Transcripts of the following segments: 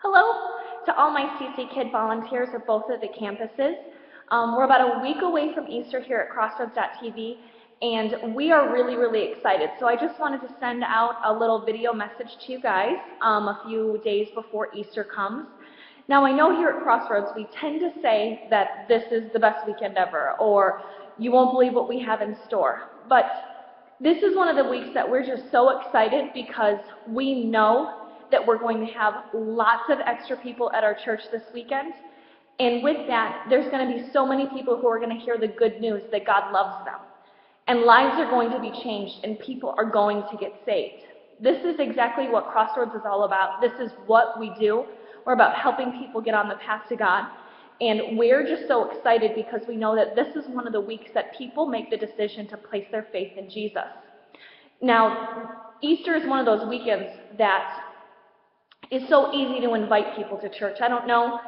Hello to all my CC Kid volunteers at both of the campuses. We're about a week away from Easter here at Crossroads.tv, and we are really excited. So I just wanted to send out a little video message to you guys a few days before Easter comes. Now, I know here at Crossroads we tend to say that this is the best weekend ever, or you won't believe what we have in store. But this is one of the weeks that we're just so excited because we know that we're going to have lots of extra people at our church this weekend. And with that, there's going to be so many people who are going to hear the good news that God loves them. And lives are going to be changed, and people are going to get saved. This is exactly what Crossroads is all about. This is what we do. We're about helping people get on the path to God. And we're just so excited because we know that this is one of the weeks that people make the decision to place their faith in Jesus. Now, Easter is one of those weekends that is so easy to invite people to church. I don't know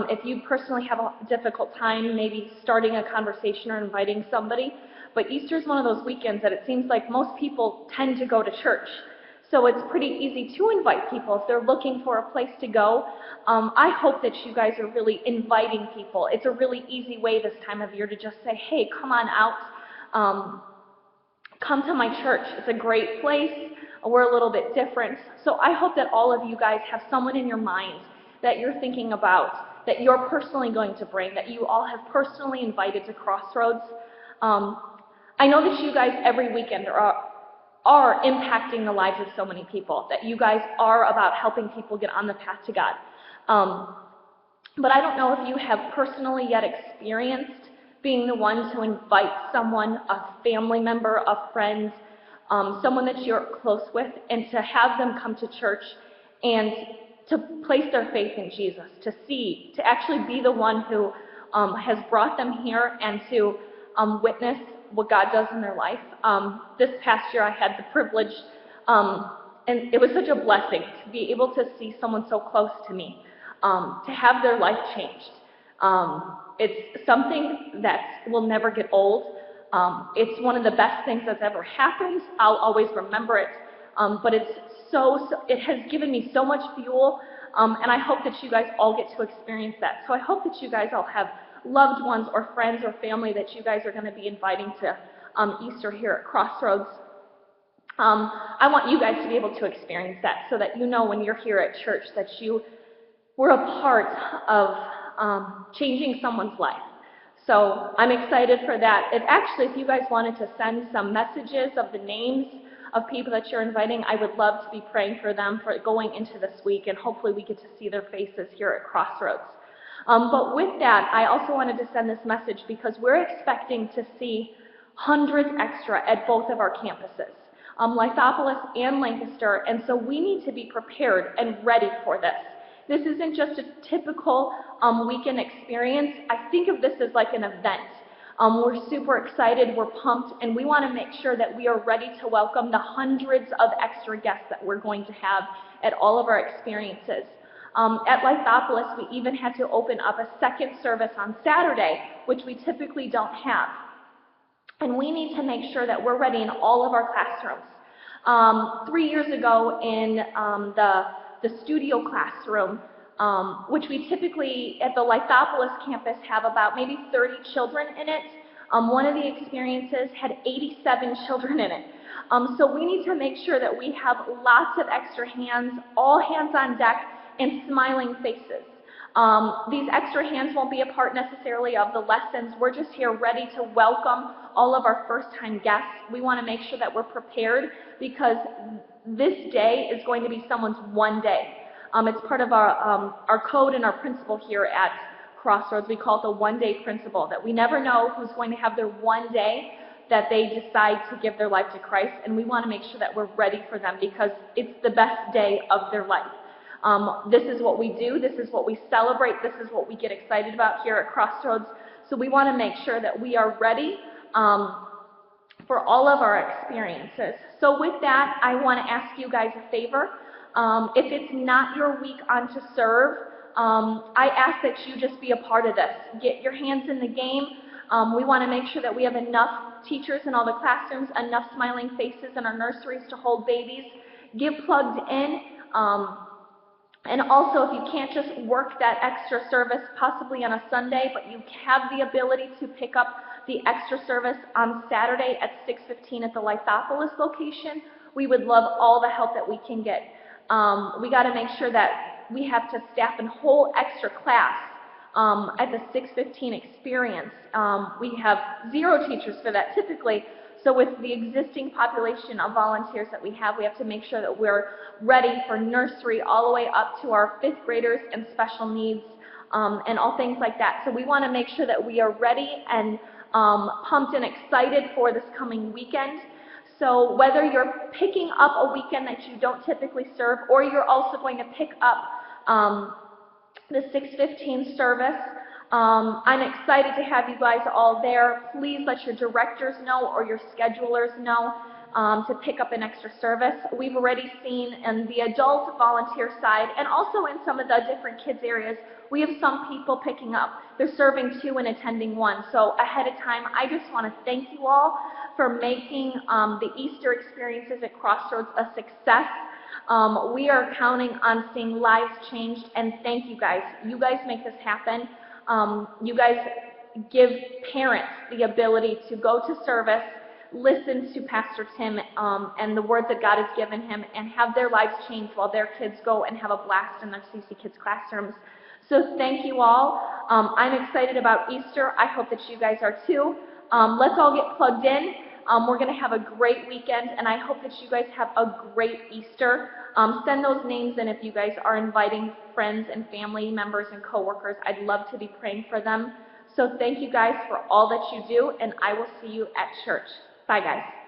if you personally have a difficult time maybe starting a conversation or inviting somebody, but Easter is one of those weekends that it seems like most people tend to go to church. So it's pretty easy to invite people if they're looking for a place to go. I hope that you guys are really inviting people. It's a really easy way this time of year to just say, hey, come on out. Come to my church. It's a great place. We're a little bit different. So I hope that all of you guys have someone in your mind that you're thinking about, that you're personally going to bring, that you all have personally invited to Crossroads. I know that you guys every weekend are impacting the lives of so many people, that you guys are about helping people get on the path to God. But I don't know if you have personally yet experienced being the one to invite someone, a family member, a friend, someone that you're close with, and to have them come to church and to place their faith in Jesus, to actually be the one who has brought them here and to witness what God does in their life. This past year I had the privilege, and it was such a blessing to be able to see someone so close to me, to have their life changed. It's something that will never get old. It's one of the best things that's ever happened. I'll always remember it. But it has given me so much fuel, and I hope that you guys all get to experience that. So I hope that you guys all have loved ones or friends or family that you guys are going to be inviting to Easter here at Crossroads. I want you guys to be able to experience that so that you know when you're here at church that you were a part of changing someone's life. So I'm excited for that. If you guys wanted to send some messages of the names of people that you're inviting, I would love to be praying for them for going into this week, and hopefully we get to see their faces here at Crossroads. But with that, I also wanted to send this message because we're expecting to see hundreds extra at both of our campuses, Lithopolis and Lancaster, and so we need to be prepared and ready for this. This isn't just a typical weekend experience. I think of this as like an event. We're super excited, we're pumped, and we want to make sure that we are ready to welcome the hundreds of extra guests that we're going to have at all of our experiences. At Lithopolis, we even had to open up a second service on Saturday, which we typically don't have. And we need to make sure that we're ready in all of our classrooms. 3 years ago in the studio classroom, which we typically at the Lithopolis campus have about maybe 30 children in it. One of the experiences had 87 children in it. So we need to make sure that we have lots of extra hands, all hands on deck, and smiling faces. These extra hands won't be a part necessarily of the lessons. We're just here ready to welcome all of our first-time guests. We want to make sure that we're prepared because this day is going to be someone's one day. It's part of our code and our principle here at Crossroads. We call it the one-day principle, that we never know who's going to have their one day that they decide to give their life to Christ, and we want to make sure that we're ready for them because it's the best day of their life. This is what we do, this is what we celebrate, this is what we get excited about here at Crossroads, so we want to make sure that we are ready for all of our experiences. So with that, I want to ask you guys a favor. If it's not your week on to serve, I ask that you just be a part of this. Get your hands in the game. We want to make sure that we have enough teachers in all the classrooms, enough smiling faces in our nurseries to hold babies. Get plugged in. And also, if you can't just work that extra service possibly on a Sunday, but you have the ability to pick up the extra service on Saturday at 6:15 at the Lithopolis location, we would love all the help that we can get. We got to make sure that we have to staff a whole extra class at the 6:15 experience. We have 0 teachers for that typically, so with the existing population of volunteers that we have to make sure that we're ready for nursery all the way up to our 5th graders and special needs and all things like that. So we want to make sure that we are ready and pumped and excited for this coming weekend. So whether you're picking up a weekend that you don't typically serve, or you're also going to pick up the 6:15 service, I'm excited to have you guys all there. Please let your directors know or your schedulers know to pick up an extra service. We've already seen in the adult volunteer side, and also in some of the different kids areas, we have some people picking up. They're serving 2 and attending 1. So ahead of time, I just want to thank you all for making the Easter experiences at Crossroads a success. We are counting on seeing lives changed, and thank you guys. You guys make this happen. You guys give parents the ability to go to service, listen to Pastor Tim and the words that God has given him, and have their lives change while their kids go and have a blast in their CC Kids classrooms. So thank you all. I'm excited about Easter. I hope that you guys are too. Let's all get plugged in. We're going to have a great weekend, and I hope that you guys have a great Easter. Send those names in if you guys are inviting friends and family members and coworkers. I'd love to be praying for them. So thank you guys for all that you do, and I will see you at church. Bye, guys.